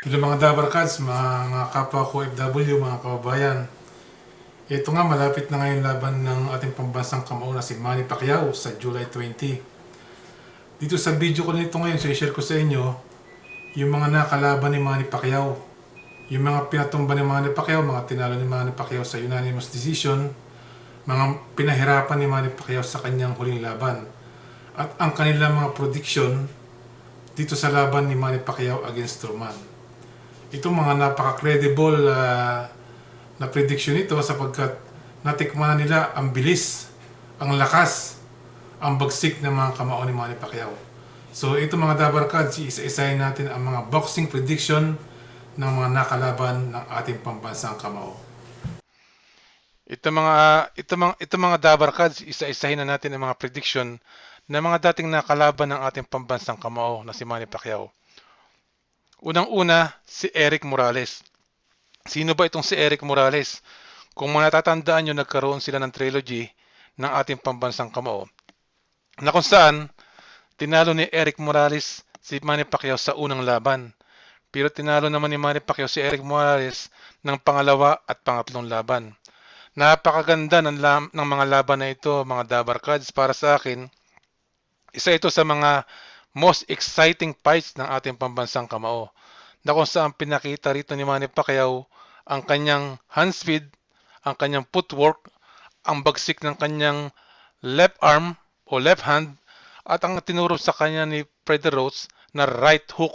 Hello mga Dabarkads, mga kapwa ko FW, mga kababayan. Ito nga, malapit na ngayon laban ng ating pambansang kamao na si Manny Pacquiao sa July 20. Dito sa video ko nito ngayon, share ko sa inyo yung mga nakalaban ni Manny Pacquiao. Yung mga pinatumba ni Manny Pacquiao, mga tinalo ni Manny Pacquiao sa unanimous decision, mga pinahirapan ni Manny Pacquiao sa kanyang huling laban. At ang kanilang mga prediction dito sa laban ni Manny Pacquiao against Truman. Ito mga napaka-credible na prediction ito sapagkat natikman nila ang bilis, ang lakas, ang bagsik ng mga kamao ni Manny Pacquiao. So ito mga Dabarkads, isa-isahin natin ang mga boxing prediction ng mga nakalaban ng ating pambansang kamao. Ito mga Dabarkads, isa-isahin na natin ang mga prediction ng mga dating nakalaban ng ating pambansang kamao na si Manny Pacquiao. Unang-una, si Eric Morales. Sino ba itong si Eric Morales? Kung matatandaan nyo, nagkaroon sila ng trilogy ng ating pambansang kamao na kung saan tinalo ni Eric Morales si Manny Pacquiao sa unang laban. Pero tinalo naman ni Manny Pacquiao si Eric Morales ng pangalawa at pangatlong laban. Napakaganda ng mga laban na ito, mga Dabarkads. Para sa akin, isa ito sa mga most exciting fights ng ating pambansang kamao, na kung saan pinakita rito ni Manny Pacquiao ang kanyang hand speed, ang kanyang footwork, ang bagsik ng kanyang left arm o left hand, at ang tinuro sa kanya ni Freddie Roach na right hook,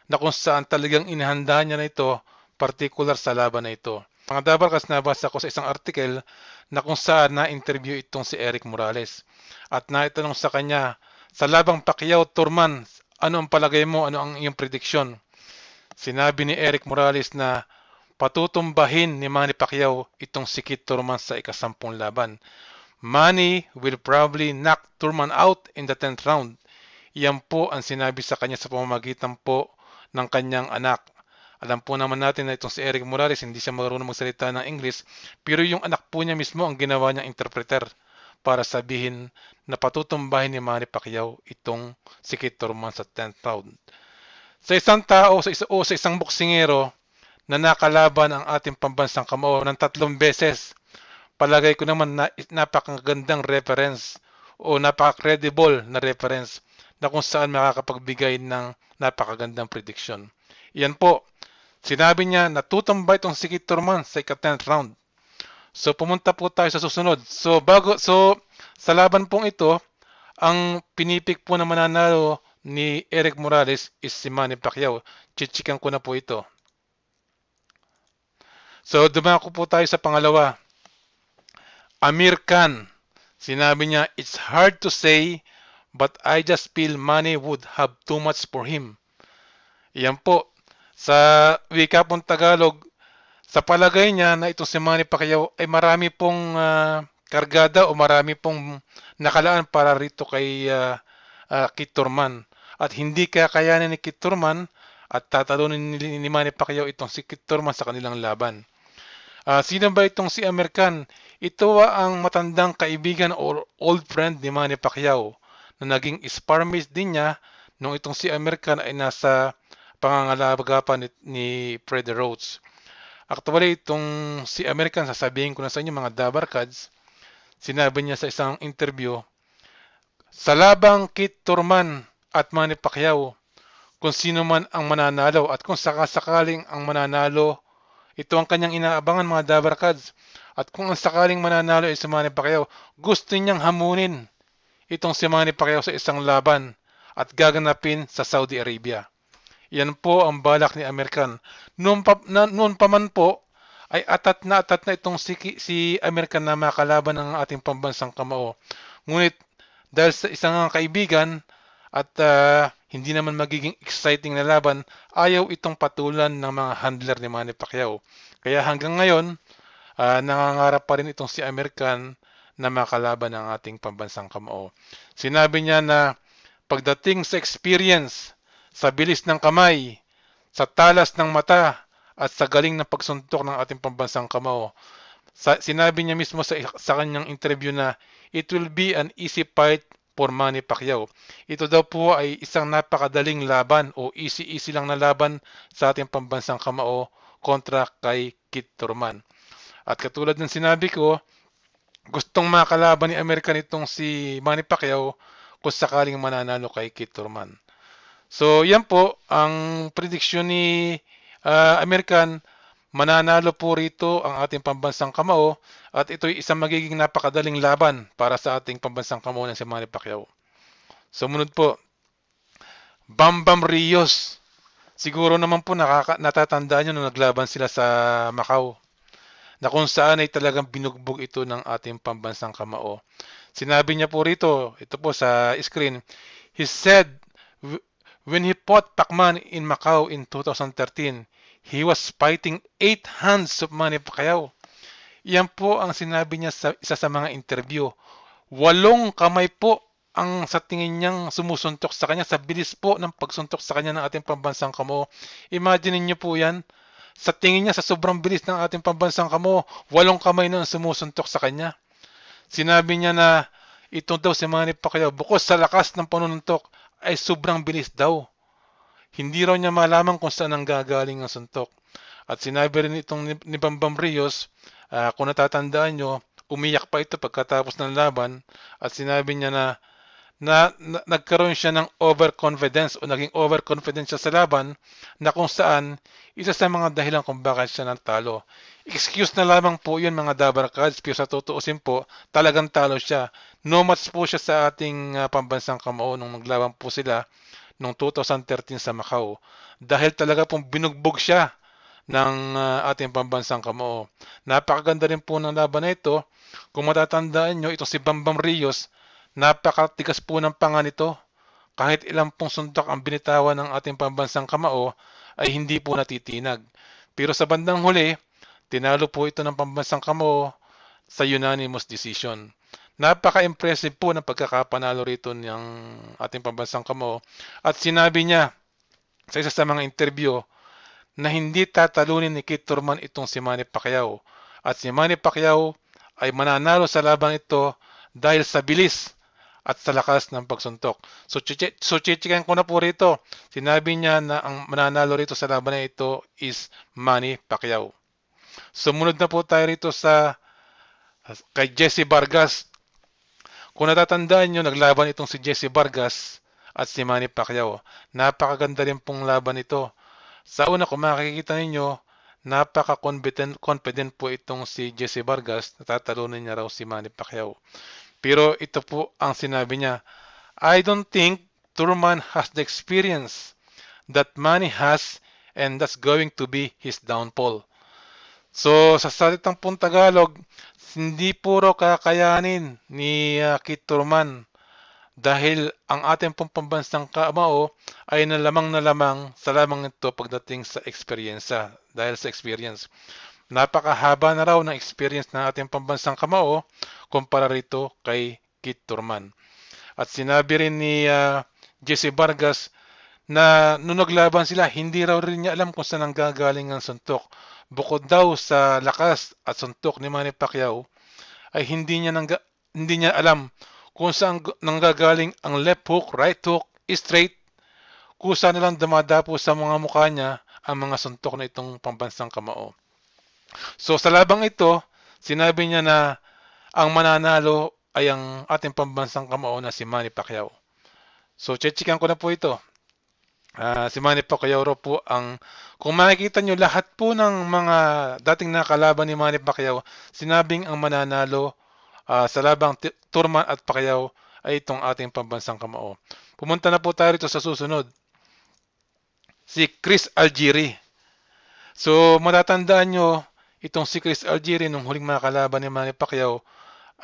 na kung saan talagang inihanda niya na ito particular sa laban na ito. Mga Dabarkas, nabasa ko sa isang article na kung saan na-interview itong si Eric Morales at naitanong sa kanya, sa labang Pacquiao-Turman, ano ang palagay mo, ano ang iyong prediction? Sinabi ni Eric Morales na patutumbahin ni Manny Pacquiao itong si Kid Turman sa ikasampung laban. Manny will probably knock Turman out in the 10th round. Iyan po ang sinabi sa kanya sa pamamagitan po ng kanyang anak. Alam po naman natin na itong si Eric Morales, hindi siya marunong magsalita ng English, pero yung anak po niya mismo ang ginawa niyang interpreter para sabihin na patutumbahin ni Manny Pacquiao itong si Kid Turman sa 10th round. Sa isang tao o sa isang boksingero na nakalaban ang ating pambansang kamao ng 3 beses, palagay ko naman na napakagandang reference o napaka-credible na reference na kung saan makakapagbigay ng napakagandang prediction. Iyan po, sinabi niya na tutambay itong si Kid Turman sa ika-10th round. So pumunta po tayo sa susunod. So sa laban pong ito, ang pinipik po na mananalo ni Eric Morales is si Manny Pacquiao. Chichikan ko na po ito. So dumako po tayo sa pangalawa. Amir Khan. Sinabi niya, it's hard to say, but I just feel Manny would have too much for him. Iyan po. Sa wika pong Tagalog, sa palagay niya na itong si Manny Pacquiao ay marami pong kargada o marami pong nakalaan para rito kay Kid Turman. At hindi kakayanin ni Kid Turman at tatalunin ni Manny Pacquiao itong si Kid Turman sa kanilang laban. Sino ba itong si Amir Khan? Ito ang matandang kaibigan o old friend ni Manny Pacquiao na naging sparring din niya nung itong si Amir Khan ay nasa pangangalaga pa ni Freddie Roach. Actually, itong si American, sasabihin ko na sa inyo mga Dabarkads, sinabi niya sa isang interview, sa labang Kid Turman at Manny Pacquiao, kung sino man ang mananalo at kung sakasakaling ang mananalo, ito ang kanyang inaabangan mga Dabarkads. At kung ang sakaling mananalo ay si Manny Pacquiao, gusto niyang hamunin itong si Manny Pacquiao sa isang laban at gaganapin sa Saudi Arabia. Yan po ang balak ni American. Noon pa man po, ay atat na itong si American na makalaban ng ating pambansang kamao. Ngunit dahil sa isang kaibigan at hindi naman magiging exciting na laban, ayaw itong patulan ng mga handler ni Manny Pacquiao. Kaya hanggang ngayon, nangangarap pa rin itong si American na makalaban ng ating pambansang kamao. Sinabi niya na pagdating sa experience, sa bilis ng kamay, sa talas ng mata, at sa galing ng pagsuntok ng ating pambansang kamao, sinabi niya mismo sa kanyang interview na it will be an easy fight for Manny Pacquiao. Ito daw po ay isang napakadaling laban o easy-easy lang na laban sa ating pambansang kamao kontra kay Kit Thurman. At katulad ng sinabi ko, gustong makalaban ni American itong si Manny Pacquiao kung sakaling mananalo kay Kit Thurman. So yan po ang prediction ni American. Mananalo po rito ang ating pambansang kamao at ito'y isang magiging napakadaling laban para sa ating pambansang kamao ng si Manny Pacquiao. Sumunod po, Bam Bam Rios. Siguro naman po natatandaan nyo nung naglaban sila sa Macau na kung saan ay talagang binugbog ito ng ating pambansang kamao. Sinabi niya po rito, ito po sa screen, he said, when he fought Pacman in Macau in 2013, he was fighting 8 hands of Manny Pacquiao. Yan po ang sinabi niya sa isa sa mga interview. 8 kamay po ang sa tingin niyang sumusuntok sa kanya, sa bilis po ng pagsuntok sa kanya ng ating pambansang kamao. Imagine niyo po yan. Sa tingin niya, sa sobrang bilis ng ating pambansang kamao, 8 kamay na ang sumusuntok sa kanya. Sinabi niya na ito daw si Manny Pacquiao, bukod sa lakas ng panununtok, ay sobrang bilis daw. Hindi raw niya malaman kung saan ang gagaling ang suntok. At sinabi rin itong ni Bam Bam Rios, kung natatandaan nyo, umiyak pa ito pagkatapos ng laban at sinabi niya na nagkaroon siya ng overconfidence o naging overconfident siya sa laban na kung saan isa sa mga dahilan kung bakit siya natalo. Excuse na lamang po yun mga Dabar Cards, pero sa tutuusin po, talagang talo siya. No match po siya sa ating pambansang kamao nung naglaban po sila noong 2013 sa Macau. Dahil talaga pong binugbog siya ng ating pambansang kamao. Napakaganda rin po ng laban na ito. Kung matatandaan nyo, itong si Bam Bam Rios, napakatigas po ng panga nito. Kahit ilang pong suntok ang binitawan ng ating pambansang kamao, ay hindi po natitinag. Pero sa bandang huli, tinalo po ito ng pambansang kamao sa unanimous decision. Napaka-impressive po ng pagkakapanalo rito ng ating pambansang kamao. At sinabi niya sa isa sa mga interview na hindi tatalunin ni Kit Thurman itong si Manny Pacquiao. At si Manny Pacquiao ay mananalo sa laban ito dahil sa bilis at sa lakas ng pagsuntok. So chichikan ko na po rito. Sinabi niya na ang mananalo rito sa laban na ito is Manny Pacquiao. Sumunod na po tayo rito kay Jesse Vargas. Kung natatandaan nyo, naglaban itong si Jesse Vargas at si Manny Pacquiao. Napakaganda rin pong laban ito. Sa una, kung makikita ninyo, napaka-confident po itong si Jesse Vargas. Natatalunan niya raw si Manny Pacquiao. Pero ito po ang sinabi niya, I don't think Thurman has the experience that Manny has and that's going to be his downfall. So, sa salitang pong Tagalog, hindi puro kakayanin ni Kit Thurman dahil ang ating pong pambansang kamao ay nalamang sa lamang ito pagdating sa experience. Dahil sa experience. Napakahaba na raw ng experience ng ating pambansang kamao kumpara rito kay Kit Thurman. At sinabi rin ni Jesse Vargas na nung naglaban sila, hindi raw rin niya alam kung saan ang gagaling ang suntok. Bukod daw sa lakas at suntok ni Manny Pacquiao, ay hindi niya alam kung saan nanggagaling ang left hook, right hook, straight, kung saan nilang dumadapo sa mga mukha niya ang mga suntok na itong pambansang kamao. So sa labang ito, sinabi niya na ang mananalo ay ang ating pambansang kamao na si Manny Pacquiao. So chechikan ko na po ito. Si Manny Pacquiao po kung makikita nyo, lahat po ng mga dating nakalaban ni Manny Pacquiao, sinabing ang mananalo sa labang Thurman at Pacquiao ay itong ating pambansang kamao. Pumunta na po tayo rito sa susunod. Si Chris Algieri. So matatandaan nyo, itong si Chris Algieri nung huling mga kalaban ni Manny Pacquiao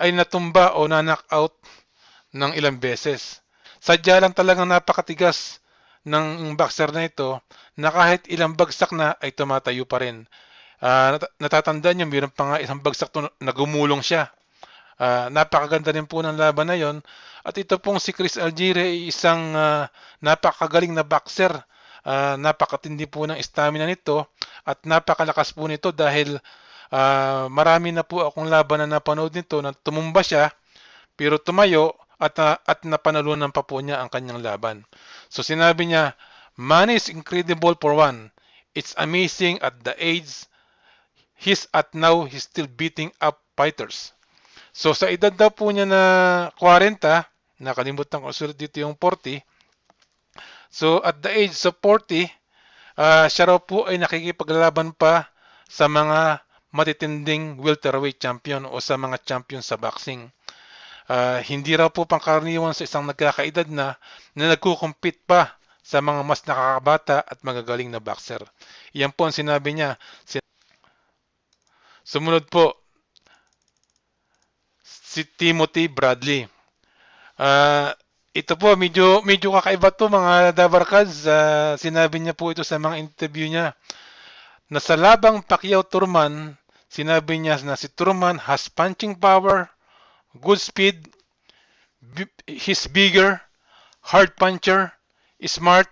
ay natumba o na-knockout ng ilang beses. Sadya lang talagang napakatigas ng boxer na ito na kahit ilang bagsak na ay tumatayo pa rin. Natatandaan nyo, mayroon pa nga isang bagsak to na gumulong siya. Napakaganda rin po ng laban na yon. At ito pong si Chris Algieri ay isang napakagaling na boxer. Napakatindi po ng stamina nito at napakalakas po nito dahil marami na po akong laban na napanood nito na tumumba siya pero tumayo at napanalunan pa po niya ang kanyang laban. So sinabi niya, Manny is incredible for one. It's amazing at the age he's at now, he's still beating up fighters. So sa edad daw po niya na 40, nakalimutan ko sulit dito yung 40. So at the age of 40, siya raw po ay nakikipaglalaban pa sa mga matitinding welterweight champion o sa mga champion sa boxing. Hindi raw po pangkaraniwan sa isang nagkakaedad na nagkukumpit pa sa mga mas nakakabata at magagaling na boxer. Yan po ang sinabi niya. Sumunod po, si Timothy Bradley. Ito po, medyo kakaiba to mga Dabarkads. Sinabi niya po ito sa mga interview niya. Na sa labang Pacquiao-Turman, sinabi niya na si Turman has punching power, good speed, he's bigger, hard puncher, smart,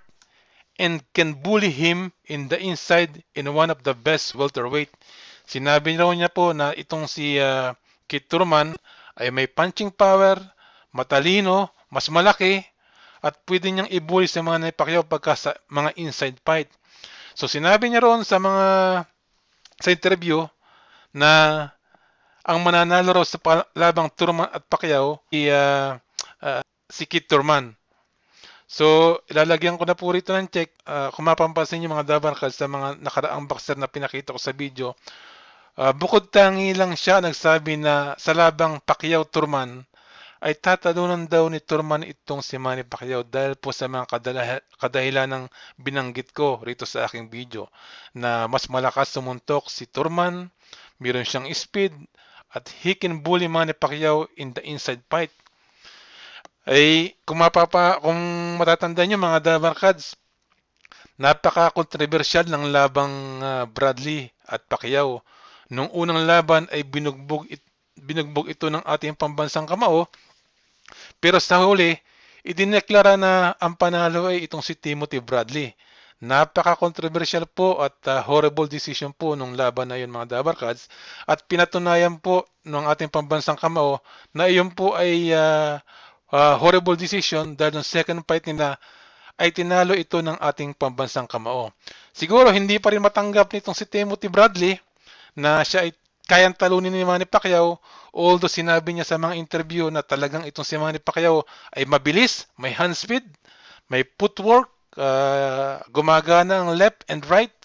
and can bully him in the inside in one of the best welterweight. Sinabi raw niya po na itong si Kit Turman ay may punching power, matalino, mas malaki, at pwede niyang ibuli sa mga Pacquiao pagka sa mga inside fight. So sinabi niya roon sa interview na ang mananalo raw sa labang Turman at Pacquiao si Kit Turman. So ilalagyan ko na po rito ng check. Kung mapapansin niyo mga Dabarkads sa mga nakaraang boxer na pinakita ko sa video, bukod tangi lang siya nagsabi na sa labang Pacquiao-Turman ay tatalunan daw ni Turman itong si Manny Pacquiao dahil po sa mga kadahilan ng binanggit ko rito sa aking video na mas malakas sumuntok si Turman, meron siyang speed, at he can bully Manny Pacquiao in the inside fight. Ay kung matatandaan niyo mga Dabarkads, napaka-controversial ng labang Bradley at Pacquiao. Nung unang laban ay binugbog ito ng ating pambansang kamao. Pero sa huli, idineklara na ang panalo ay itong si Timothy Bradley. Napaka-controversial po at horrible decision po nung laban na yun mga Dabarkads. At pinatunayan po ng ating pambansang kamao na iyon po ay horrible decision dahil ng second fight nila ay tinalo ito ng ating pambansang kamao. Siguro hindi pa rin matanggap nitong si Timothy Bradley na siya ay kayang talunin ni Manny Pacquiao, although sinabi niya sa mga interview na talagang itong si Manny Pacquiao ay mabilis, may hand speed, may footwork, gumagana ang left and right,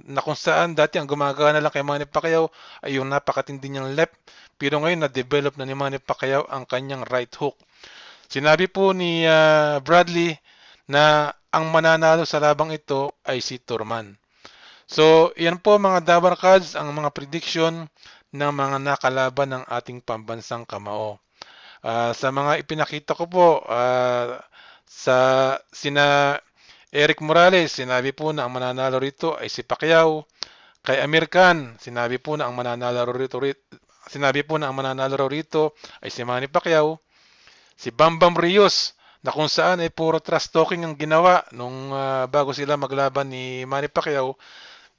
na kung saan dati ang gumagana lang kay Manny Pacquiao ay yung napakatindi niyang left, pero ngayon na-develop na ni Manny Pacquiao ang kanyang right hook. Sinabi po ni Bradley na ang mananalo sa labang ito ay si Turman. So, yan po mga Dabarkads ang mga prediction ng mga nakalaban ng ating pambansang kamao. Sa mga ipinakita ko po, sa sina Eric Morales, sinabi po na ang mananalo rito ay si Pacquiao. Kay Amir Khan, sinabi po na ang mananalo rito ay si Manny Pacquiao. Si Bambam Rios, na kung saan ay puro trash talking ang ginawa nung bago sila maglaban ni Manny Pacquiao.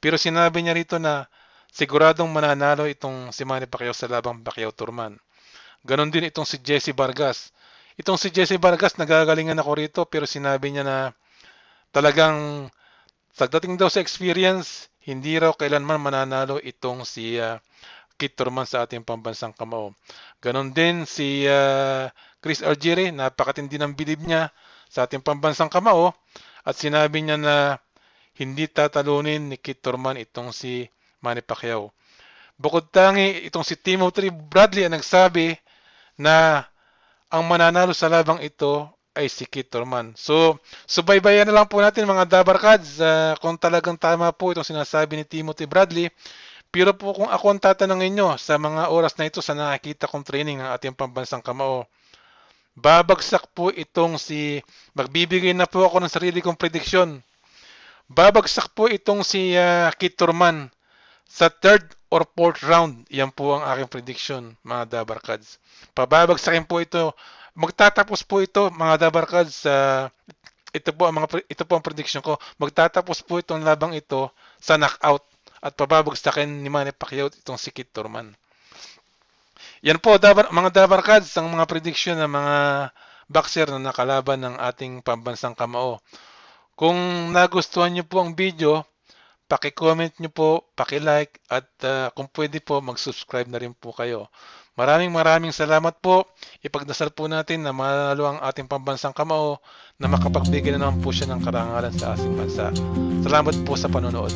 Pero sinabi niya rito na siguradong mananalo itong si Manny Pacquiao sa labang Pacquiao-Turman. Ganon din itong si Jesse Vargas. Itong si Jesse Vargas, nagagalingan ako rito pero sinabi niya na talagang pagdating daw sa experience, hindi raw kailanman mananalo itong si Kit Turman sa ating pambansang kamao. Ganon din si Chris Algieri, napakatindi ng bilib niya sa ating pambansang kamao at sinabi niya na hindi tatalunin ni Kit Turman itong si Manny Pacquiao. Bukod tangi, itong si Timothy Bradley ang nagsabi na ang mananalo sa labang ito ay si Kit Turman. So, subaybayan na lang po natin mga Dabarkads kung talagang tama po itong sinasabi ni Timothy Bradley. Pero po kung ako ang tatanungin nyo sa mga oras na ito sa nakikita kong training ng ating pambansang kamao, babagsak po itong magbibigay na po ako ng sarili kong prediksyon. Babagsak po itong si Kit Turman sa 3rd or 4th round. Yan po ang aking prediction, mga Dabarkads. Pababagsakin po ito. Magtatapos po ito, mga Dabarkads. Ito po ang prediction ko. Magtatapos po itong labang ito sa knockout at pababagsakin ni Manny Pacquiao itong si Kit Turman. Yan po, mga Dabarkads, ang mga prediction ng mga boxer na nakalaban ng ating pambansang kamao. Kung nagustuhan nyo po ang video, paki-comment nyo po, paki-like, at kung pwede po, mag-subscribe na rin po kayo. Maraming salamat po. Ipagdasal po natin na manalo ang ating pambansang kamao na makapagbigay na naman po siya ng karangalan sa ating bansa. Salamat po sa panonood.